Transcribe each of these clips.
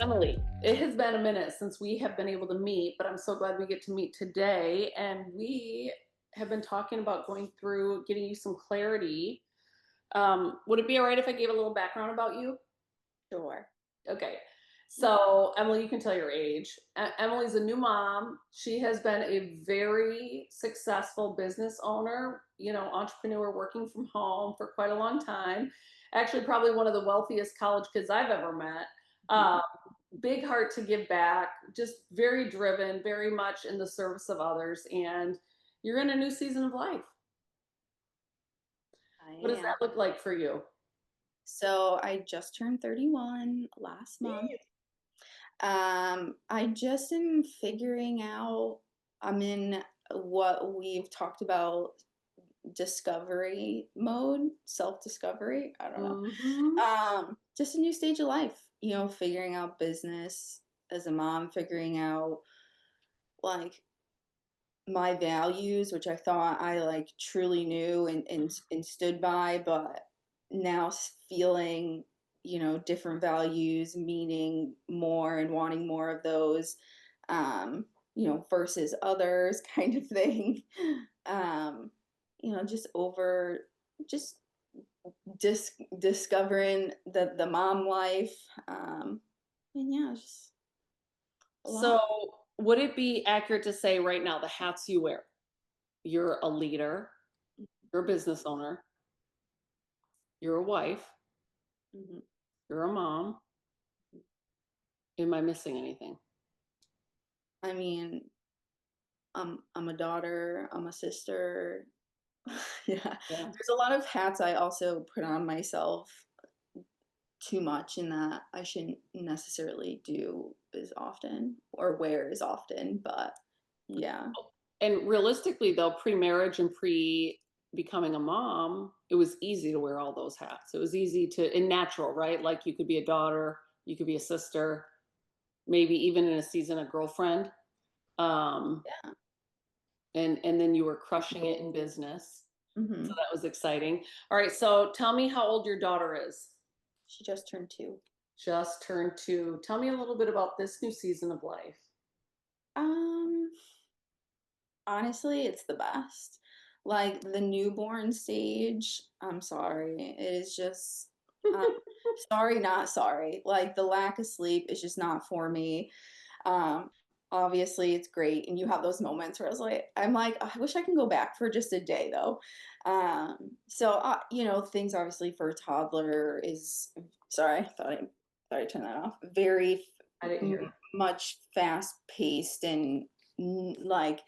Emily, it has been a minute since we have been able to meet, but I'm so glad we get to meet today. And we have been talking about going through getting you some clarity. Would it be all right if I gave a little background about you? Sure. Okay. So, Emily, you can tell your age. Emily's a new mom. She has been a very successful business owner, entrepreneur working from home for quite a long time. Actually, probably one of the wealthiest college kids I've ever met. Um, Big heart to give back, just very driven, very much in the service of others. And you're in a new season of life. I What does am. that look like for you? So I just turned 31 last month. I just am figuring out, I'm in what we've talked about, discovery mode, self-discovery. I don't know. Mm-hmm. Just a new stage of life, figuring out business as a mom, figuring out like my values, which I thought I like truly knew and stood by, but now feeling, different values, meaning more and wanting more of those, versus others kind of thing. Um, just just discovering the mom life. And yeah, just a lot. So, would it be accurate to say right now the hats you wear? You're a leader, you're a business owner, you're a wife, Mhm. you're a mom. Am I missing anything? I mean, I'm a daughter, I'm a sister. Yeah, Yeah. there's a lot of hats I also put on myself too much in that I shouldn't necessarily do as often or wear as often, but yeah. And realistically, though, pre marriage and pre becoming a mom, it was easy to wear all those hats. It was easy to, and natural, right? Like you could be a daughter, you could be a sister, maybe even in a season, a girlfriend. Um, Yeah. and then you were crushing it in business. So Hmm. that was exciting. All right. So tell me how old your daughter is. She just turned 2. Just turned two. Tell me a little bit about this new season of life. Um, Honestly, it's the best. Like the newborn stage, I'm sorry. It is just um, sorry, not sorry. Like the lack of sleep is just not for me. Um, Obviously it's great, and you have those moments where I'm like, "Oh, I wish I can go back for just a day though." Things obviously for a toddler is sorry, I turned that off. Very I didn't hear. much fast paced and like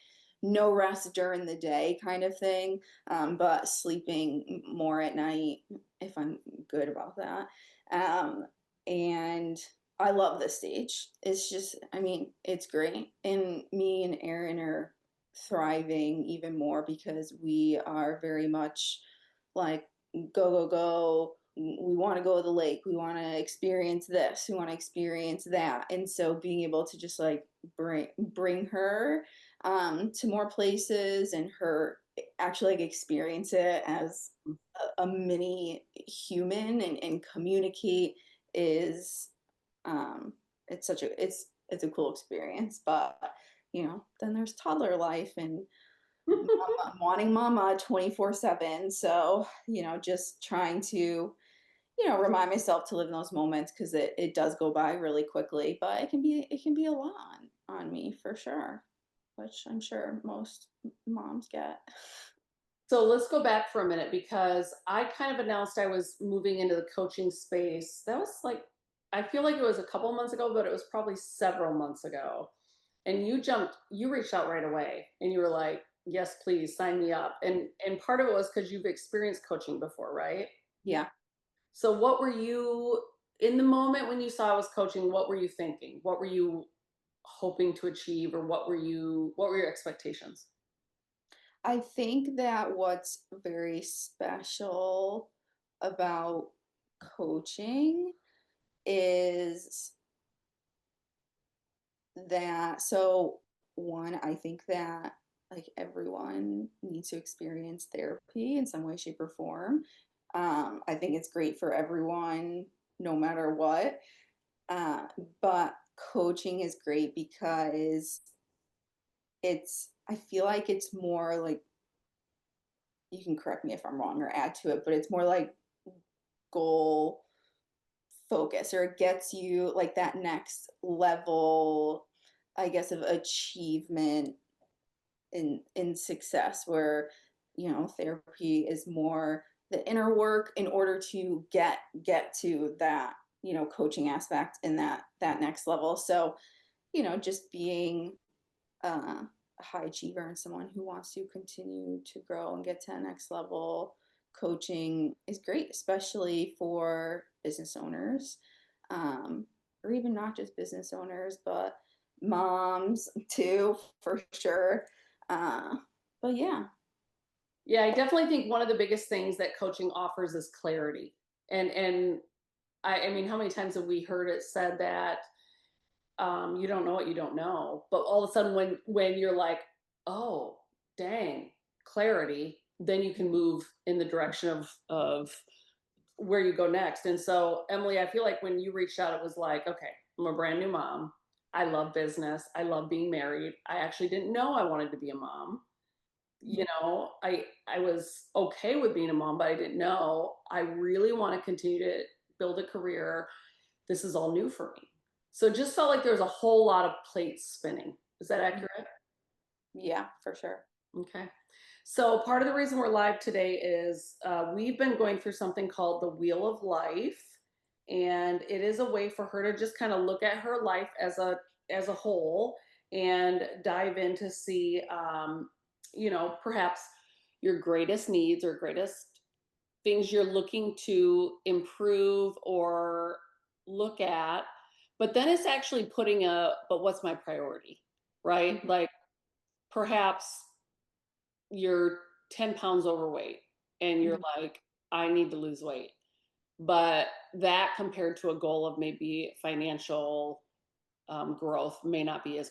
no rest during the day kind of thing, but sleeping more at night if I'm good about that. And I love this stage. It's just, I mean, it's great. And me and Erin are thriving even more because we are very much like go, go, go. We want to go to the lake. We want to experience this. We want to experience that. And so being able to just like bring her to more places and her actually like experience it as a mini human and communicate is um it's a cool experience. But then there's toddler life and mama, wanting mama 24/7. So just trying to remind myself to live in those moments because it does go by really quickly, but it can be a lot on me for sure, which I'm sure most moms get. So let's go back for a minute because I kind of announced I was moving into the coaching space. That was like, I feel like it was a couple months ago, but it was probably several months ago. And you reached out right away and you were like, yes, please sign me up. And part of it was because you've experienced coaching before, right? Yeah. So what were you in the moment when you saw I was coaching, what were you thinking? What were you hoping to achieve or what were your expectations? I think that what's very special about coaching is that so one, I think that like everyone needs to experience therapy in some way, shape, or form. I think it's great for everyone, no matter what. Uh, but coaching is great because I feel like it's more like, you can correct me if I'm wrong or add to it, but it's more like goal focus, or it gets you like that next level, I guess, of achievement in success, where therapy is more the inner work in order to get to that coaching aspect in that next level. So just being a high achiever and someone who wants to continue to grow and get to the next level, coaching is great, especially for business owners, um, or even not just business owners, but moms too, for sure. Uh, but yeah. Yeah, I definitely think one of the biggest things that coaching offers is clarity. And I mean, how many times have we heard it said that you don't know what you don't know, but all of a sudden, when you're like, oh, dang, clarity, then you can move in the direction of where you go next. And so, Emily, I feel like when you reached out, it was like, okay, I'm a brand new mom. I love business. I love being married. I actually didn't know I wanted to be a mom. Mhm. I was okay with being a mom, but I didn't know I really want to continue to build a career. This is all new for me. So it just felt like there was a whole lot of plates spinning. Is that accurate? Yeah, for sure. Okay. So part of the reason we're live today is we've been going through something called the Wheel of Life, and it is a way for her to just kind of look at her life as a whole and dive in to see, perhaps your greatest needs or greatest things you're looking to improve or look at. But then it's actually putting but what's my priority, right? Mhm. Like perhaps you're 10 pounds overweight and you're Mhm. like, I need to lose weight. But that compared to a goal of maybe financial growth may not be as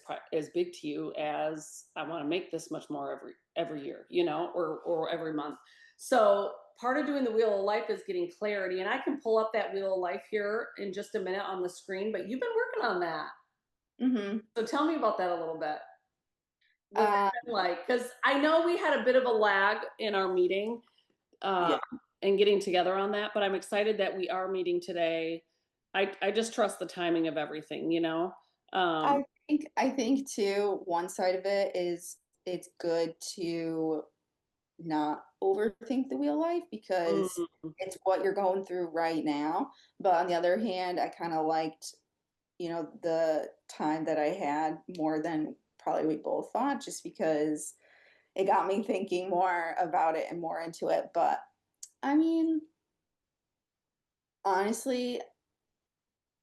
big to you as I want to make this much more every year, or every month. So part of doing the Wheel of Life is getting clarity, and I can pull up that Wheel of Life here in just a minute on the screen. But you've been working on that, Mhm. so tell me about that a little bit. What's Uh, that been like? Because I know we had a bit of a lag in our meeting um, yeah. and getting together on that, but I'm excited that we are meeting today. I just trust the timing of everything. Um, I think too, one side of it is it's good to not overthink the real life because mm, it's what you're going through right now. But on the other hand, I kind of liked, the time that I had more than probably we both thought, just because it got me thinking more about it and more into it. But I mean, honestly,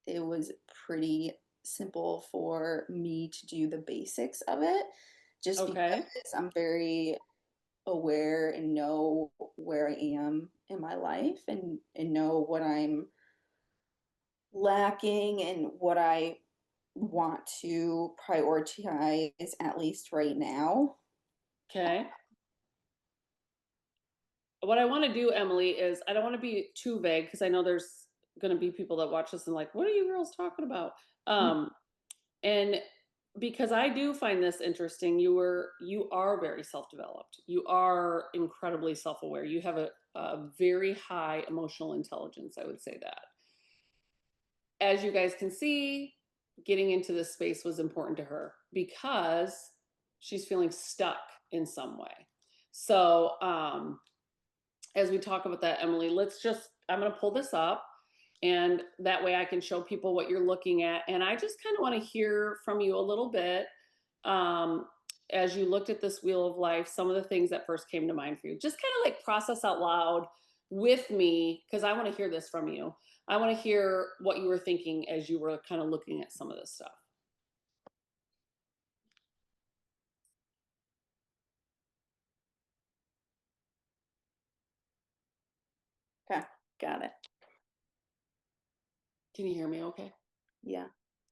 it was pretty simple for me to do the basics of it, just okay. because I'm very aware and know where I am in my life, and know what I'm lacking and what I want to prioritize, at least right now. Okay. What I want to do, Emily, is I don't want to be too vague because I know there's going to be people that watch this and like, what are you girls talking about? Mm. And because I do find this interesting, you are very self-developed. You are incredibly self-aware. You have a very high emotional intelligence, I would say that. As you guys can see, getting into this space was important to her because she's feeling stuck in some way. So, as we talk about that, Emily, I'm going to pull this up and that way I can show people what you're looking at. And I just kind of want to hear from you a little bit um, as you looked at this Wheel of Life, some of the things that first came to mind for you. Just kind of like process out loud with me because I want to hear this from you. I want to hear what you were thinking as you were kind of looking at some of this stuff. Okay, got it. Can you hear me okay? Yeah.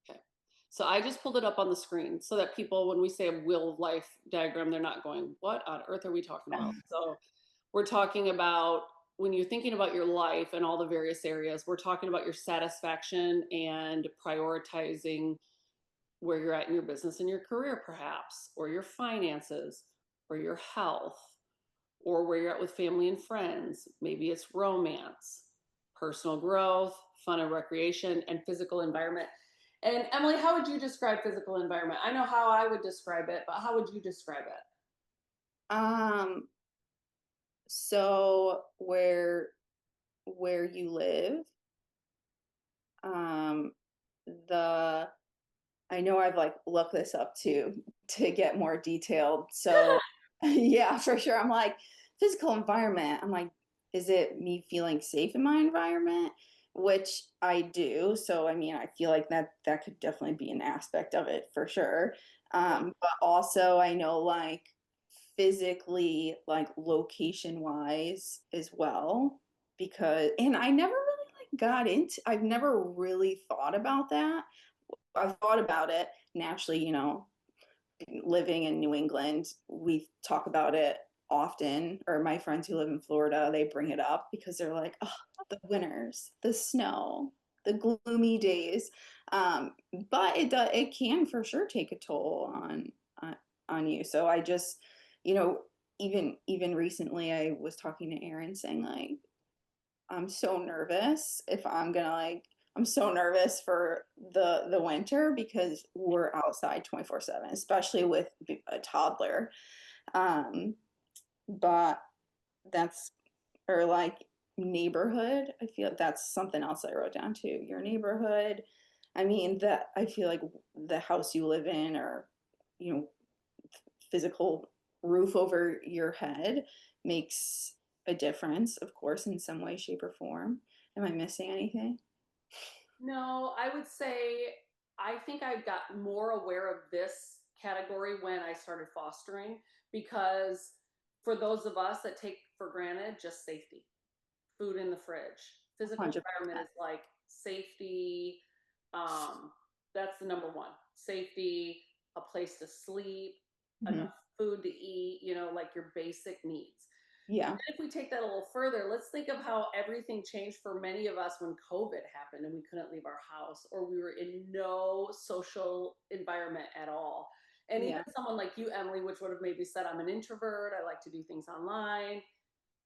Okay. So I just pulled it up on the screen so that people, when we say a Wheel of Life diagram, they're not going, what on earth are we talking about? So we're talking about when you're thinking about your life and all the various areas, we're talking about your satisfaction and prioritizing where you're at in your business and your career, perhaps, or your finances, or your health, or where you're at with family and friends. Maybe it's romance, personal growth, fun and recreation, and physical environment. And Emily, how would you describe physical environment? I know how I would describe it, but how would you describe it? Um, so where you live, um, the I know I've like looked this up to get more detailed. So yeah, for sure. I'm like physical environment. I'm like, is it me feeling safe in my environment? Which I do. So I mean, I feel like that could definitely be an aspect of it for sure. Yeah. But also I know like physically, like location wise as well, because and I never really like got into I've never really thought about that. I've thought about it naturally, living in New England, we talk about it often, or my friends who live in Florida, they bring it up because they're like, oh, the winters, the snow, the gloomy days. Um, but it can for sure take a toll on on you. So I just, you know, even recently I was talking to Aaron saying like I'm so nervous if I'm gonna like I'm so nervous for the winter because we're outside 24/7, especially with a toddler. Um, but that's or like neighborhood. I feel like that's something else I wrote down too. Your neighborhood. I mean that I feel like the house you live in or you know physical roof over your head makes a difference, of course, in some way, shape, or form. Am I missing anything? No, I would say I think I got more aware of this category when I started fostering because for those of us that take for granted just safety, food in the fridge, physical environment 100%. is like safety. Um, that's the number one safety, a place to sleep, Hmm. enough food to eat, like your basic needs. Yeah. If we take that a little further, let's think of how everything changed for many of us when COVID happened and we couldn't leave our house or we were in no social environment at all. And even Yeah. someone like you, Emily, which would have maybe said, I'm an introvert, I like to do things online.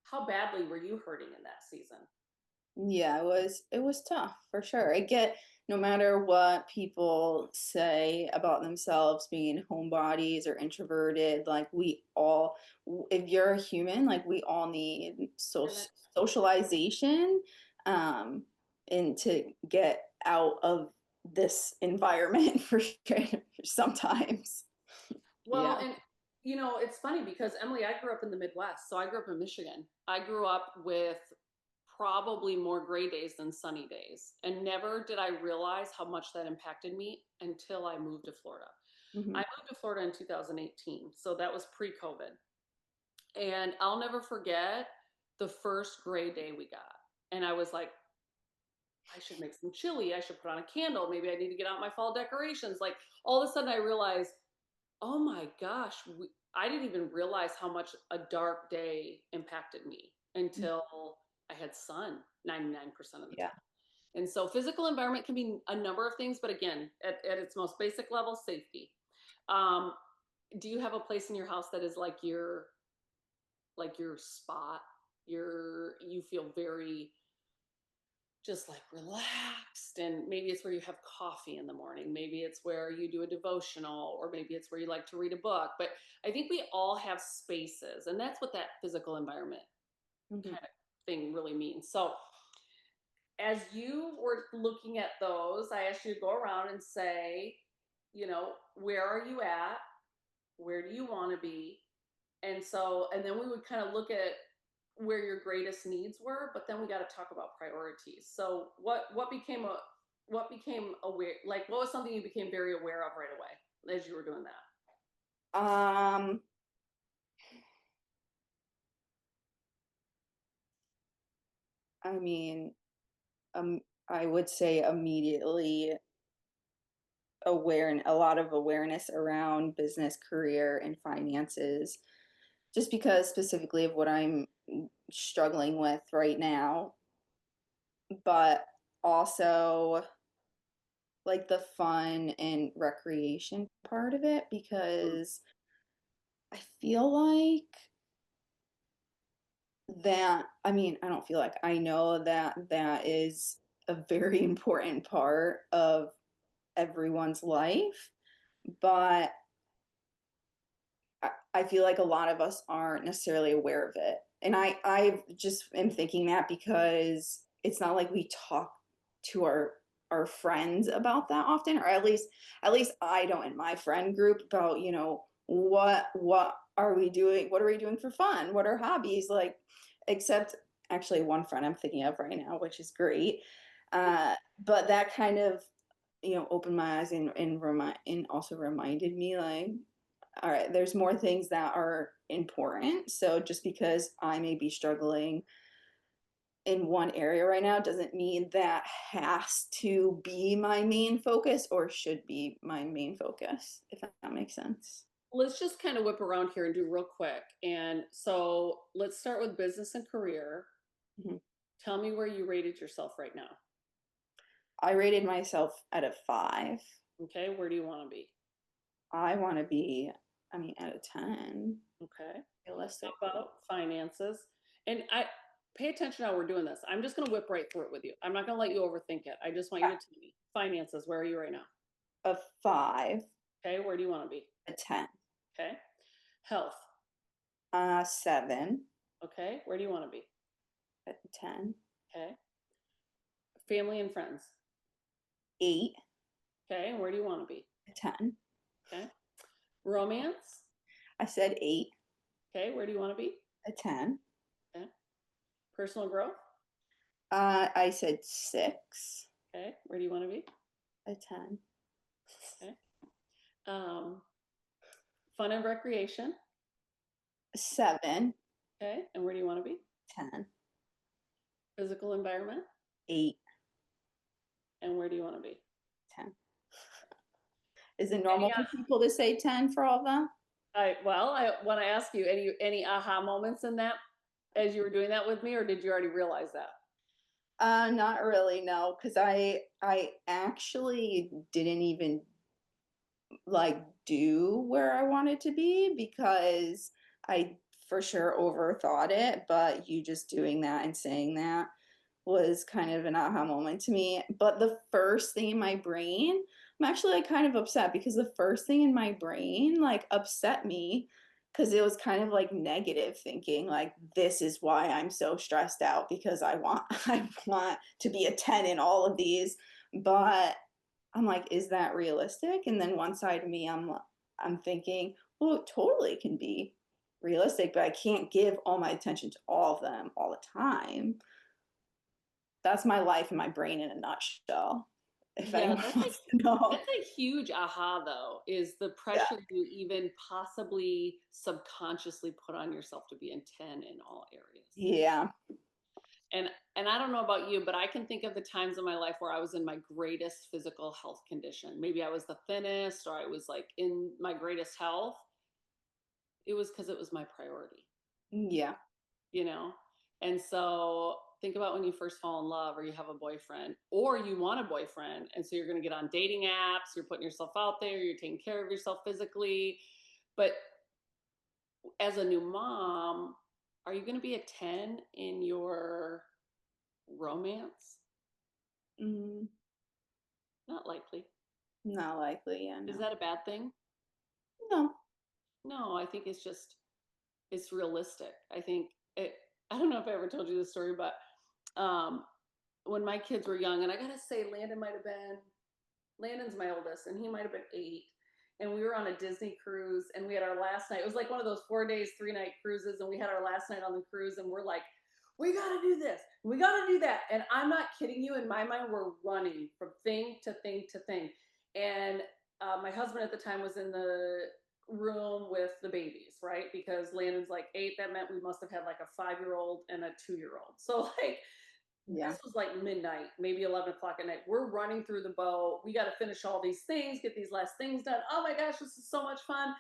How badly were you hurting in that season? Yeah, it was tough for sure. I get no matter what people say about themselves being homebodies or introverted, like we all, if you're a human, like we all need socialization, um, and to get out of this environment for sure sometimes. Well, Yeah. and it's funny because Emily, I grew up in the Midwest. So I grew up in Michigan. I grew up with probably more gray days than sunny days. And never did I realize how much that impacted me until I moved to Florida. I Hmm. moved to Florida in 2018. So that was pre COVID. And I'll never forget the first gray day we got. And I was like, I should make some chili. I should put on a candle. Maybe I need to get out my fall decorations. Like all of a sudden I realized, oh my gosh, I didn't even realize how much a dark day impacted me until I had sun 99% of the Yeah. time. And so physical environment can be a number of things, but again, at its most basic level, safety. Um, do you have a place in your house that is like your spot? You feel very just like relaxed, and maybe it's where you have coffee in the morning, maybe it's where you do a devotional, or maybe it's where you like to read a book. But I think we all have spaces, and that's what that physical environment Hmm. kind of thing really means. So as you were looking at those, I asked you to go around and say, where are you at, where do you want to be, and then we would kind of look at where your greatest needs were, but then we got to talk about priorities. So what became aware, like what was something you became very aware of right away as you were doing that? Um, I mean, um, I would say immediately a lot of awareness around business, career, and finances. just because specifically of what I'm struggling with right now, but also like the fun and recreation part of it Mm. because I feel like that I mean, I don't feel like I know that that is a very important part of everyone's life, but I feel like a lot of us aren't necessarily aware of it. And I just am thinking that because it's not like we talk to our friends about that often, or at least I don't in my friend group about, what are we doing? What are we doing for fun? What are hobbies? Like, except actually one friend I'm thinking of right now, which is great. But that kind of, opened my eyes and also reminded me like, all right, there's more things that are important. So just because I may be struggling in one area right now doesn't mean that has to be my main focus or should be my main focus, if that makes sense. Let's just kind of whip around here and do real quick. And so let's start with business and career. Mhm. Tell me where you rated yourself right now. I rated myself at a 5. Okay, where do you want to be? I want to be, I mean, at a 10, Okay. How realistically. about finances? And I pay attention how we're doing this. I'm just going to whip right through it with you. I'm not going to let you overthink it. I just want you to tell me finances. Where are you right now? A 5, Okay, where do you want to be? a 10, Okay. Health. 7, Okay, where do you want to be? a 10, Okay. Family and friends. 8, Okay, and where do you want to be? a 10. Okay. Romance. I said 8, Okay, where do you want to be? a 10. Okay. Personal growth. I said 6, Okay, where do you want to be? a 10. Okay. Um, fun and recreation. 7, Okay, and where do you want to be? 10, Physical environment. 8, And where do you want to be? 10. Is it Any normal for people to say 10 for all of them? I want to ask you any aha moments in that as you were doing that with me, or did you already realize that? Not really, no, because I actually didn't even like do where I wanted to be because I for sure overthought it, but you just doing that and saying that was kind of an aha moment to me. But the first thing in my brain, I'm actually like kind of upset because the first thing in my brain like upset me because it was kind of like negative thinking, like this is why I'm so stressed out because I want to be a 10 in all of these. But I'm like, is that realistic? And then one side of me, I'm thinking, well, it totally can be realistic, but I can't give all my attention to all of them all the time. That's my life and my brain in a nutshell, if Yeah, anyone wants to know. that's a huge aha though, is the Yeah. pressure you even possibly subconsciously put on yourself to be in 10 in all areas. Yeah. And I don't know about you, but I can think of the times in my life where I was in my greatest physical health condition. Maybe I was the thinnest or I was like in my greatest health. It was because it was my priority, Yeah. you know? And so think about when you first fall in love or you have a boyfriend or you want a boyfriend. And so you're going to get on dating apps, you're putting yourself out there, you're taking care of yourself physically. But as a new mom, are you going to be a 10 in your romance? Mm, Not likely. not likely. Yeah, Is no. that a bad thing? No. No, I think it's realistic. I don't know if I ever told you this story, but um, when my kids were young, and I gotta say, Landon's my oldest, and he might have been 8. And we were on a Disney cruise, and we had our last night. It was like one of those 4 days, 3 night cruises, and we had our last night on the cruise, and we're like, we gotta do this, we gotta do that. And I'm not kidding you. In my mind, we're running from thing to thing to thing. And my husband at the time was in the room with the babies, right? Because Landon's like 8. That meant we must have had like a 5-year-old and a 2-year-old. So like Yeah. this was like midnight, maybe 11 o'clock at night. We're running through the boat. We got to finish all these things, get these last things done. Oh my gosh, this is so much fun.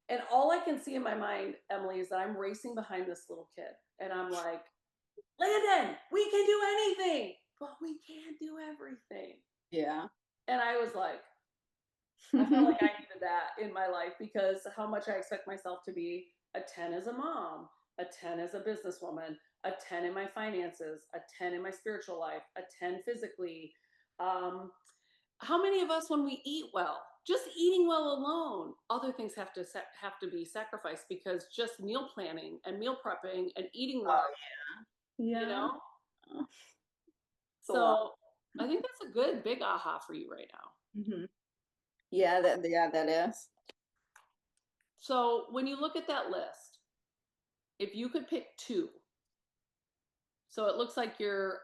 And all I can see in my mind, Emily, is that I'm racing behind this little kid. And I'm like, Landon, we can do anything, but we can't do everything. Yeah. And I was like, I felt like I needed that in my life because how much I expect myself to be a 10 as a mom, a 10 as a businesswoman, a 10 in my finances, a 10 in my spiritual life, a 10 physically. Um, how many of us, when we eat well, just eating well alone, other things have to be sacrificed because just meal planning and meal prepping and eating well, Oh, you yeah. know? It's a lot. So I think that's a good big aha for you right now. Mhm. Yeah, that is. So when you look at that list, if you could pick two, so it looks like your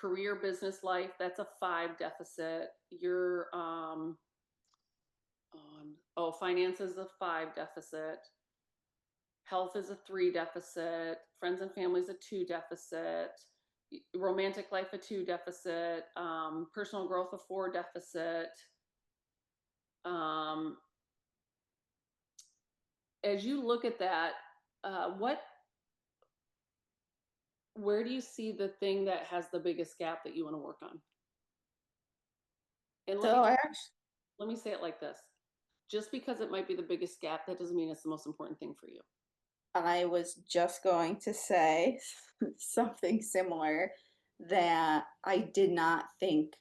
career business life, that's a 5 deficit. Your finances is a 5 deficit. Health is a 3 deficit. Friends and family is a 2 deficit. Romantic life a 2 deficit. Personal growth a 4 deficit. Um, as you look at that, what where do you see the thing that has the biggest gap that you want to work on? And So let me say it like this. Just because it might be the biggest gap, that doesn't mean it's the most important thing for you. I was just going to say something similar that I did not think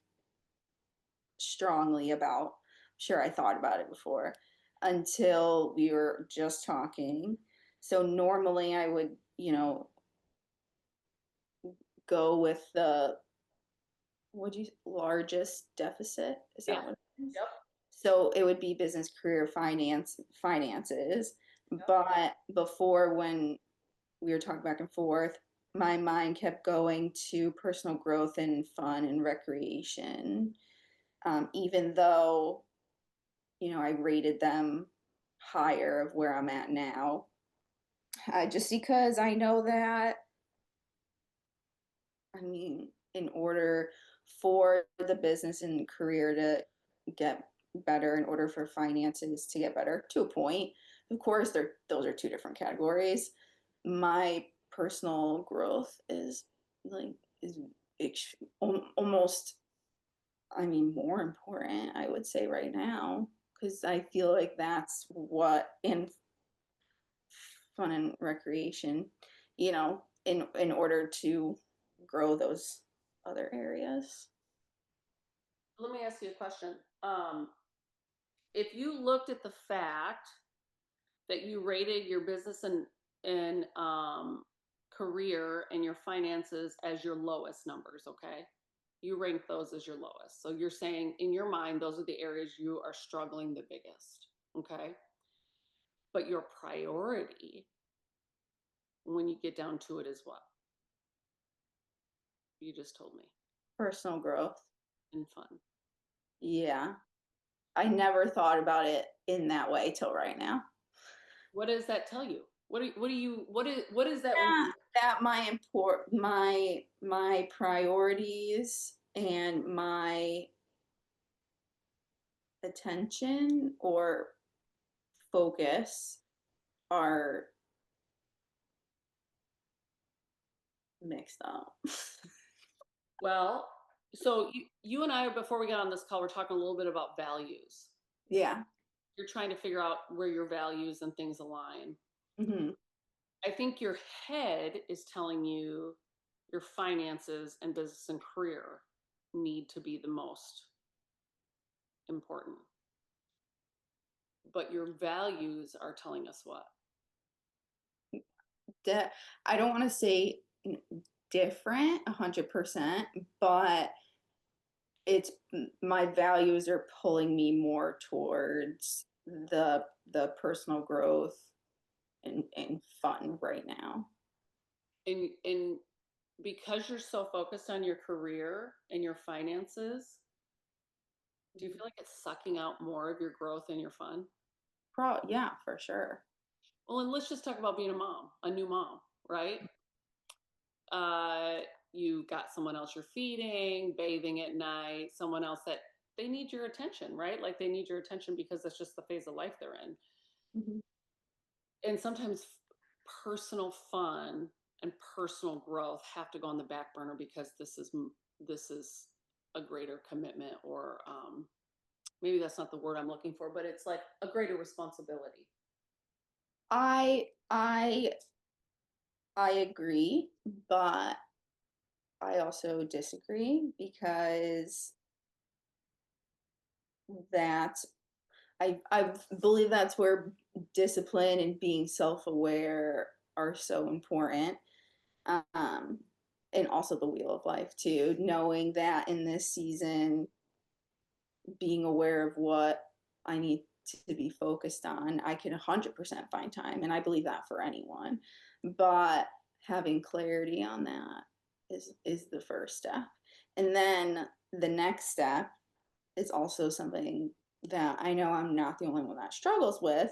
strongly about. Sure, I thought about it before until we were just talking. So normally I would, go with the what you largest deficit. Is Yeah. that what it is? Yep. So it would be business, career, finances. Yep. But before, when we were talking back and forth, my mind kept going to personal growth and fun and recreation. Even though, I rated them higher of where I'm at now, just because I know that, I mean, in order for the business and career to get better, in order for finances to get better to a point, of course, those are two different categories. My personal growth is like is almost, I mean, more important, I would say right now, because I feel like that's what in fun and recreation, in order to grow those other areas. Let me ask you a question. If you looked at the fact that you rated your business and career and your finances as your lowest numbers, okay? You rank those as your lowest. So you're saying in your mind, those are the areas you are struggling the biggest, okay? But your priority when you get down to it is what? You just told me. Personal growth. And fun. Yeah. I never thought about it in that way till right now. What does that tell you? What is that when Yeah, you that my priorities and my attention or focus are mixed up. well, so you and I before we got on this call, we're talking a little bit about values. Yeah. You're trying to figure out where your values and things align. Hmm. I think your head is telling you your finances and business and career need to be the most important. But your values are telling us what? That I don't want to say different 100%, but it's my values are pulling me more towards the personal growth and fun right now. And because you're so focused on your career and your finances, do you feel like it's sucking out more of your growth and your fun? Yeah, for sure. Well, and let's just talk about being a mom, a new mom, right? Uh, you got someone else you're feeding, bathing at night, someone else that they need your attention, right? Like they need your attention because that's just the phase of life they're in. Mhm. And sometimes personal fun and personal growth have to go on the back burner because this is a greater commitment, or maybe that's not the word I'm looking for, but it's like a greater responsibility. I I agree, but I also disagree because that's I believe that's where discipline and being self-aware are so important. Um, and also the wheel of life too, knowing that in this season, being aware of what I need to be focused on, I can 100% find time. And I believe that for anyone. But having clarity on that is the first step. And then the next step is also something that I know I'm not the only one that struggles with,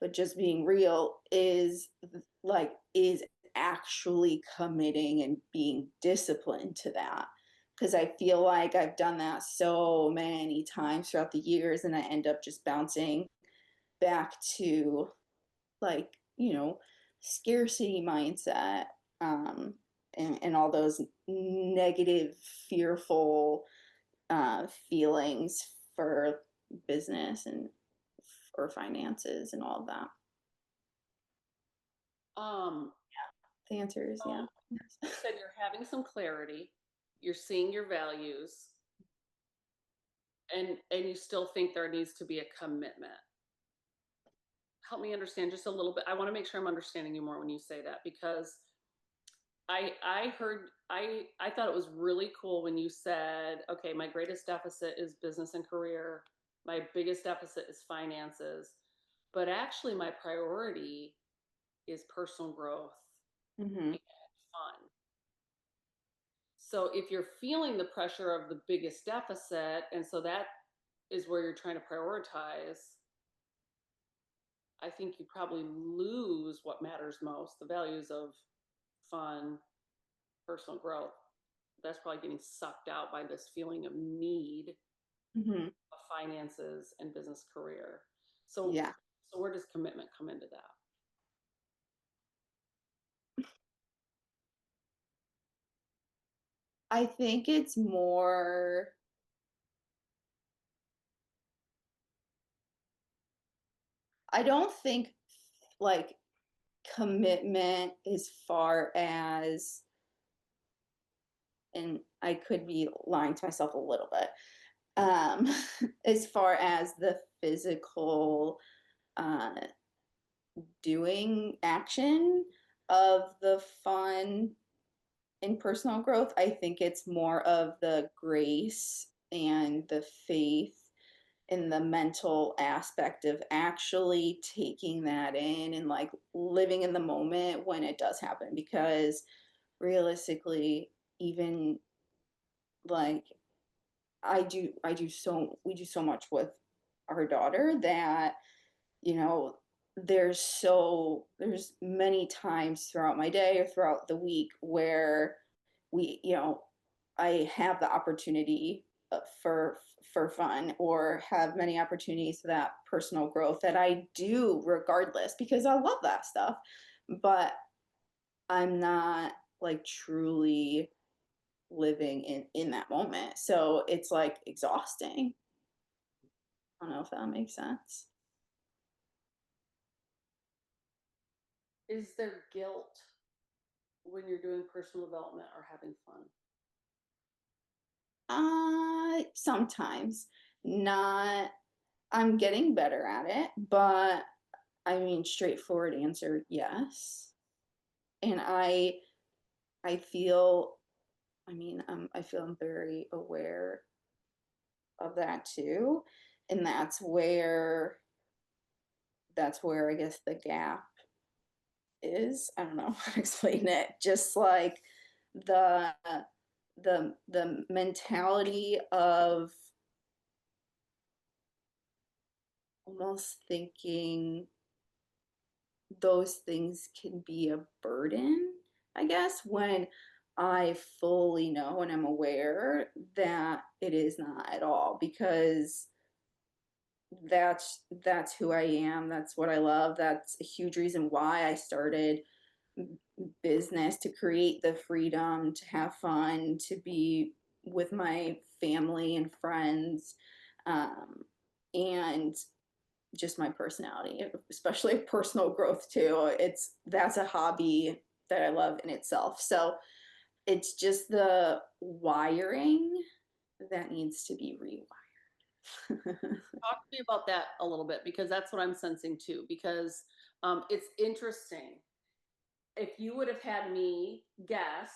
but just being real is actually committing and being disciplined to that. Because I feel like I've done that so many times throughout the years, and I end up just bouncing back to like, scarcity mindset, um, and all those negative, fearful feelings for business and or finances and all of that. Um, The answer is yeah. so you said you're having some clarity, you're seeing your values, and you still think there needs to be a commitment. Help me understand just a little bit. I want to make sure I'm understanding you more when you say that, because I heard I thought it was really cool when you said, okay, my greatest deficit is business and career. My biggest deficit is finances. But actually my priority is personal growth Hmm. and fun. So if you're feeling the pressure of the biggest deficit, and so that is where you're trying to prioritize, I think you probably lose what matters most, the values of fun, personal growth. That's probably getting sucked out by this feeling of need Hmm. of finances and business career. So, Yeah. so where does commitment come into that? I think it's more, I don't think like commitment as far as, and I could be lying to myself a little bit, um, as far as the physical uh, doing action of the fun in personal growth. I think it's more of the grace and the faith and the mental aspect of actually taking that in and like living in the moment when it does happen. Because realistically, even like we do so much with our daughter that you know there's many times throughout my day or throughout the week where we I have the opportunity for fun or have many opportunities for that personal growth that I do regardless because I love that stuff, but I'm not like truly living in that moment, so it's like exhausting. I don't know if that makes sense. Is there guilt when you're doing personal development or having fun? Sometimes not. I'm getting better at it, but I mean, straightforward answer, yes. And I feel, I mean, I feel I'm very aware of that too, and that's where I guess the gap is. I don't know how to explain it. Just like the the mentality of almost thinking those things can be a burden, I guess, when I fully know and am aware that it is not at all because that's who I am. That's what I love. That's a huge reason why I started business to create the freedom to have fun, to be with my family and friends, um, and just my personality, especially personal growth too. It's that's a hobby that I love in itself. So it's just the wiring that needs to be rewired. Talk to me about that a little bit because that's what I'm sensing too. Because it's interesting. If you would have had me guess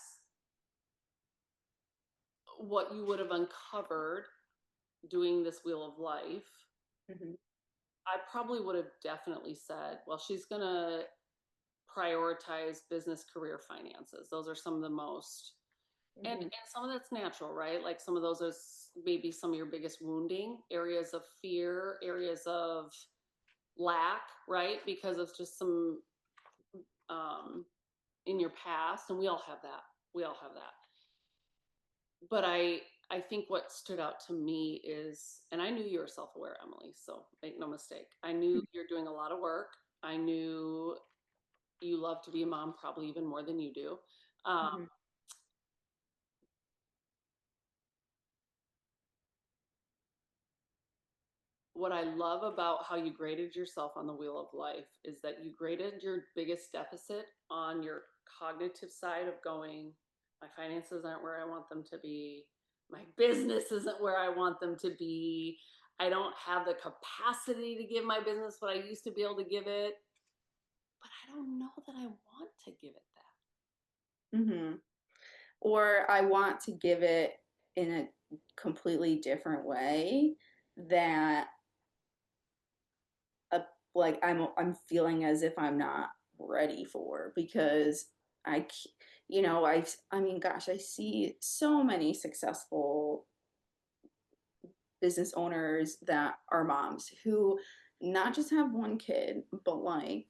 what you would have uncovered doing this wheel of life, Mhm, I probably would have definitely said, well, she's going to prioritize business, career, finances. Those are some of the most, and mhm, some of that's natural, right? Like some of those are maybe some of your biggest wounding areas of fear, areas of lack, right? Because of just some um, in your past, and we all have that. We all have that. But I think what stood out to me is, and I knew you were self-aware, Emily, so make no mistake. I knew you're doing a lot of work. I knew you love to be a mom probably even more than you do. Um, mhm, what I love about how you graded yourself on the wheel of life is that you graded your biggest deficit on your cognitive side of going, my finances aren't where I want them to be. My business isn't where I want them to be. I don't have the capacity to give my business what I used to be able to give it, but I don't know that I want to give it that. mhm. Or I want to give it in a completely different way that a like I'm feeling as if I'm not ready for because I mean gosh, I see so many successful business owners that are moms who not just have one kid, but like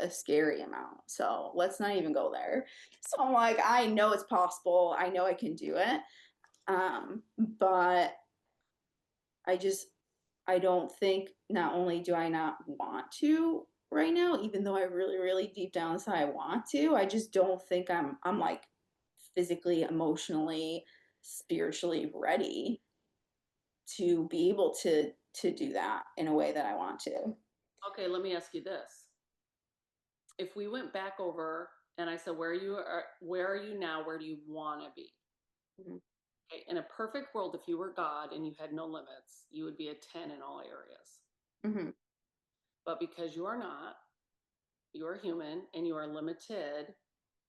a scary amount. So let's not even go there. So I'm like, I know it's possible. I know I can do it. But I just, I don't think not only do I not want to right now, even though I really, really deep down inside I want to, I just don't think I'm like physically, emotionally, spiritually ready to be able to do that in a way that I want to. Okay, let me ask you this. If we went back over and I said, where are you now? Where do you want to be? Mhm, Okay, in a perfect world, if you were God and you had no limits, you would be a 10 in all areas. mhm, But because you are not, you are human and you are limited.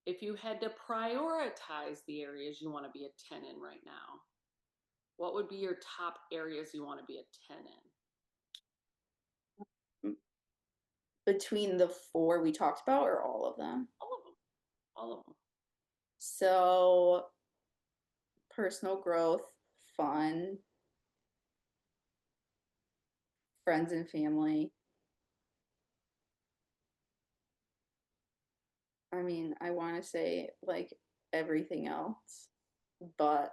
If you had to prioritize the areas you want to be a 10 in right now, what would be your top areas you want to be a 10 in? mm. Between the four we talked about or all of them? All of them. All of them. So personal growth, fun, friends and family. I mean, I want to say like everything else, but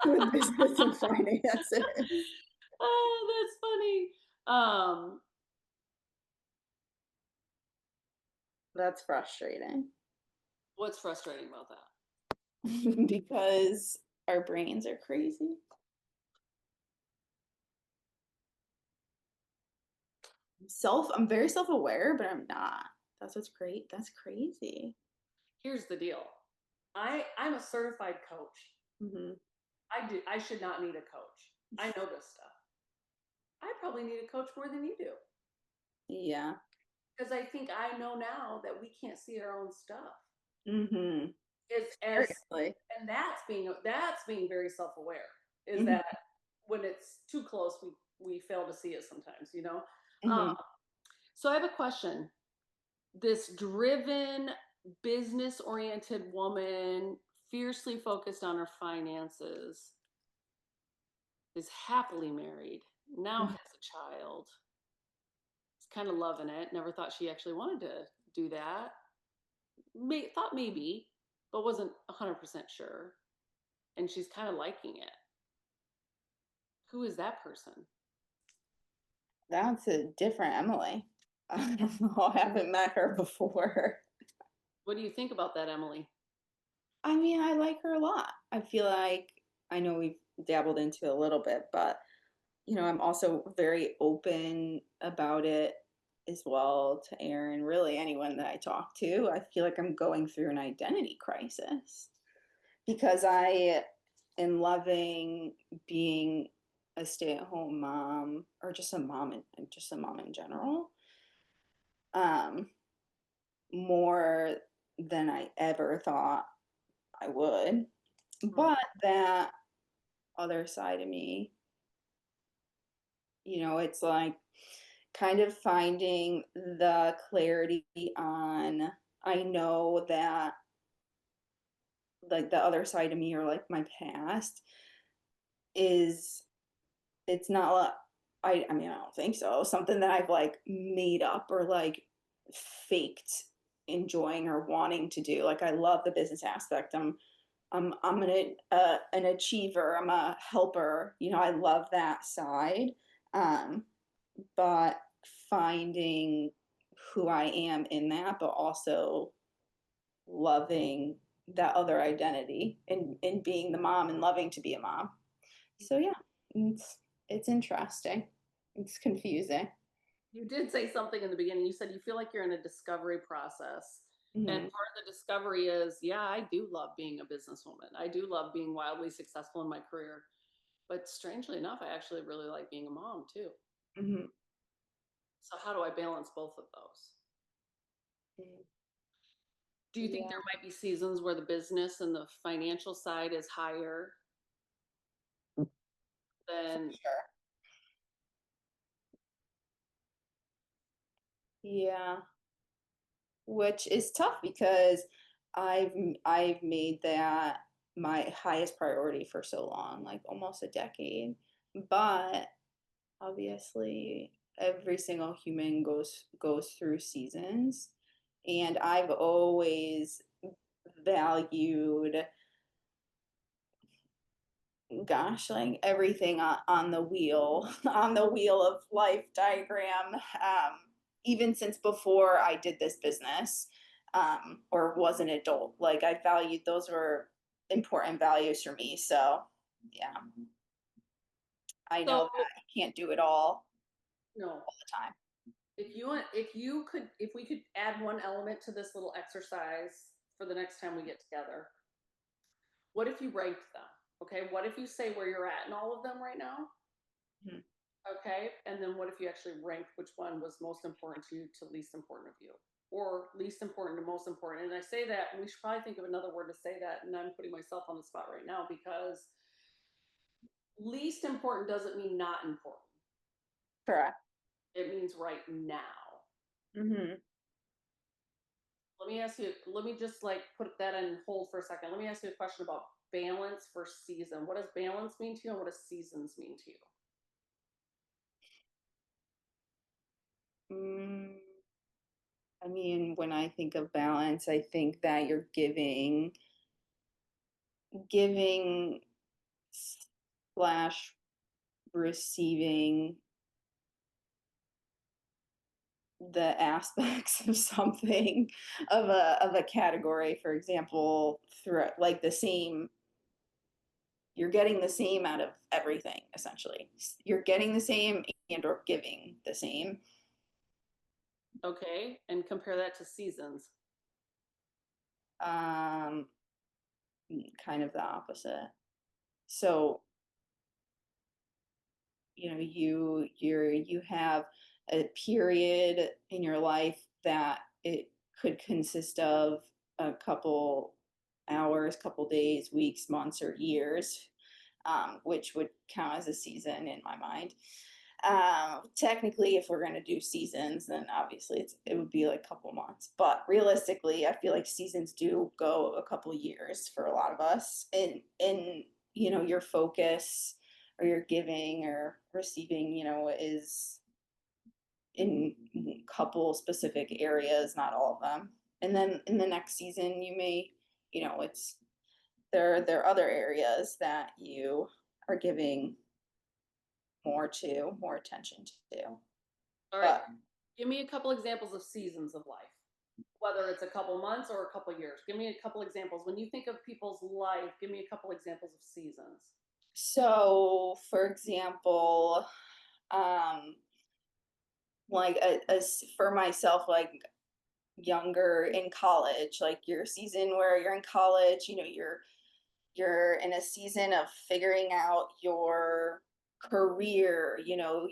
with business and finances, Oh, that's funny. Um, that's frustrating what's frustrating about that? because our brains are crazy. I'm very self-aware, but I'm not. That's what's great. That's crazy. Here's the deal. I'm a certified coach. Hmm. I should not need a coach. I know this stuff. I probably need a coach more than you do Yeah. because I think I know now that we can't see our own stuff. Hmm. Is as Seriously. and that's being very self-aware. Is Hmm. that when it's too close, we fail to see it sometimes, you know. Um, Hmm. so I have a question. This driven, business-oriented woman, fiercely focused on her finances, is happily married. Now has a child. Is kind of loving it. Never thought she actually wanted to do that. thought maybe, but wasn't 100% sure. And she's kind of liking it. Who is that person? That's a different Emily. I don't know. I haven't met her before. What do you think about that, Emily? I mean, I like her a lot. I feel like I know we've dabbled into a little bit, but I'm also very open about it as well to Aaron, really anyone that I talk to. I feel like I'm going through an identity crisis because I am loving being a stay-at-home mom or just a mom in general. Um, More than I ever thought I would. Hmm. But that other side of me, it's like kind of finding the clarity on, I know that like the other side of me or like my past is, it's not, I mean, I don't think so. Something that I've like made up or like faked enjoying or wanting to do. Like I love the business aspect. I'm an achiever. I'm a helper. I love that side. Um, but finding who I am in that, but also loving that other identity and being the mom and loving to be a mom. So yeah, it's interesting. It's confusing. You did say something in the beginning. You said you feel like you're in a discovery process. And Hmm. part of the discovery is, yeah, I do love being a businesswoman. I do love being wildly successful in my career. But strangely enough, I actually really like being a mom too. Hmm. So how do I balance both of those? Do you think Yeah, there might be seasons where the business and the financial side is higher for than, sure. Yeah, which is tough because I've I've made that my highest priority for so long, like almost a decade. But obviously, every single human goes through seasons, and I've always valued, gosh, like everything on the wheel, on the wheel of life diagram, even since before I did this business, or was an adult. Like I valued those were important values for me. So yeah, I know so that you can't do it all no. the time. If we could add one element to this little exercise for the next time we get together, what if you ranked them? Okay, what if you say where you're at in all of them right now? Mhm. Okay, and then what if you actually ranked which one was most important to you to least important of you, or least important to most important? And I say that, and we should probably think of another word to say that. And I'm putting myself on the spot right now because least important doesn't mean not important. Correct. It means right now. Hmm. Let me ask you, let me just like put that in hold for a second. Let me ask you a question about balance for season. What does balance mean to you and what does seasons mean to you? Mm, I mean, when I think of balance, I think that you're giving slash receiving the aspects of something, of a category, for example, through like the same, you're getting the same out of everything essentially. You're getting the same and or giving the same. Okay, and compare that to seasons. um Kind of the opposite. So you have a period in your life that it could consist of a couple hours, couple days, weeks, months, or years, which would count as a season in my mind. Technically, if we're going to do seasons, then obviously it would be like a couple months. But realistically, I feel like seasons do go a couple years for a lot of us. And your focus or your giving or receiving, is in a couple specific areas, not all of them. and then in the next season you may, it's there are other areas that you are giving more attention to. All right. But Give me a couple examples of seasons of life, whether it's a couple months or a couple years. Give me a couple examples. When you think of people's life, give me a couple examples of seasons. so, for example, um, like for myself, like younger in college, like your season where you're in college, you're in a season of figuring out your career, your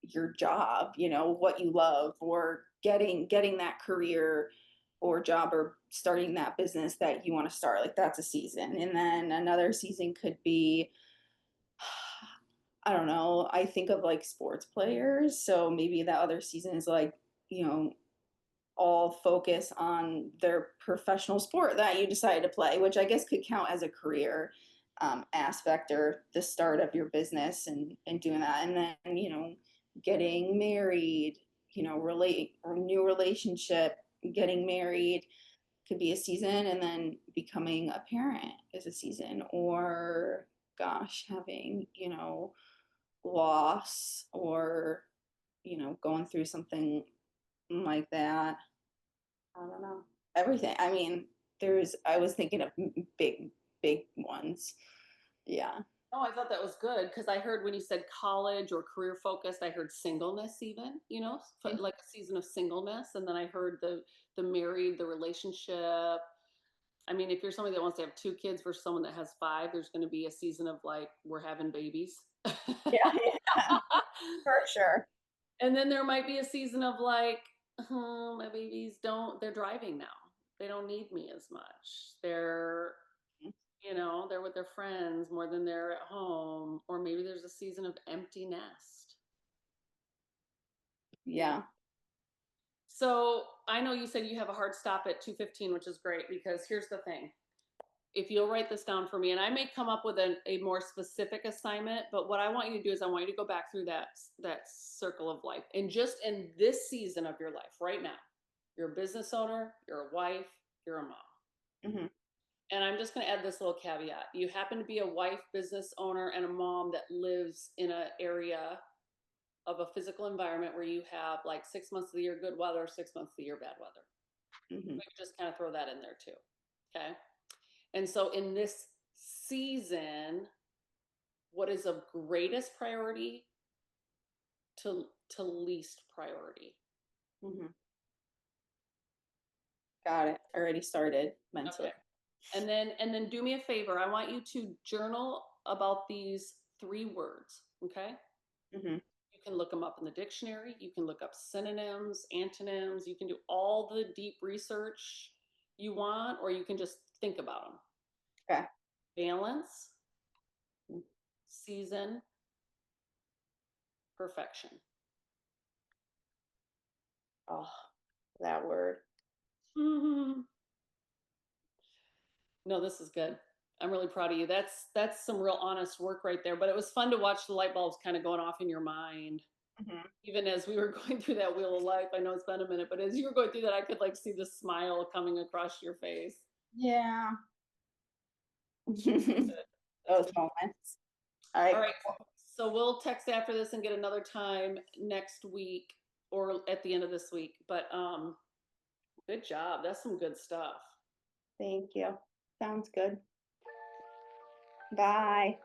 your job, what you love, or getting that career or job or starting that business that you want to start. Like that's a season. And then another season could be, I don't know, I think of like sports players. So maybe that other season is like, you know, all focus on their professional sport that you decided to play, which I guess could count as a career aspect or the start of your business and doing that. And then, getting married, relate or new relationship, getting married could be a season, and then becoming a parent is a season, or gosh, having, loss or, going through something like that. I don't know. Everything. I mean, I was thinking of big ones. Yeah. Oh, I thought that was good because I heard when you said college or career focused, I heard singleness even, like a season of singleness, and then I heard the married, the relationship. I mean, if you're somebody that wants to have two kids versus someone that has five, there's going to be a season of like we're having babies. Yeah, yeah, for sure. And then there might be a season of like, oh, my babies they're driving now. They don't need me as much. They're with their friends more than they're at home. Or maybe there's a season of empty nest. Yeah. So I know you said you have a hard stop at 2:15, which is great because here's the thing. If you'll write this down for me, and I may come up with a more specific assignment, but what I want you to do is I want you to go back through that circle of life. And just in this season of your life right now, you're a business owner, you're a wife, you're a mom. Hmm. And I'm just going to add this little caveat. You happen to be a wife, business owner, and a mom that lives in an area of a physical environment where you have like 6 months of the year good weather, 6 months of the year bad weather. Hmm. We could just kind of throw that in there too. Okay. And so in this season, what is of greatest priority to least priority? Hmm. Got it. Already started mentally. Okay. And then do me a favor. I want you to journal about these three words. Okay. Hmm. You can look them up in the dictionary. You can look up synonyms, antonyms. You can do all the deep research you want, or you can just think about them. Okay. Balance, season, perfection. Oh, that word. No, this is good. I'm really proud of you. That's some real honest work right there. But it was fun to watch the light bulbs kind of going off in your mind. Hmm. Even as we were going through that wheel of life, I know it's been a minute, but as you were going through that, I could like see the smile coming across your face. Yeah. That's Those good. moments. All All right. right. So we'll text after this and get another time next week or at the end of this week. But good job. That's some good stuff. Thank you. Sounds good. Bye.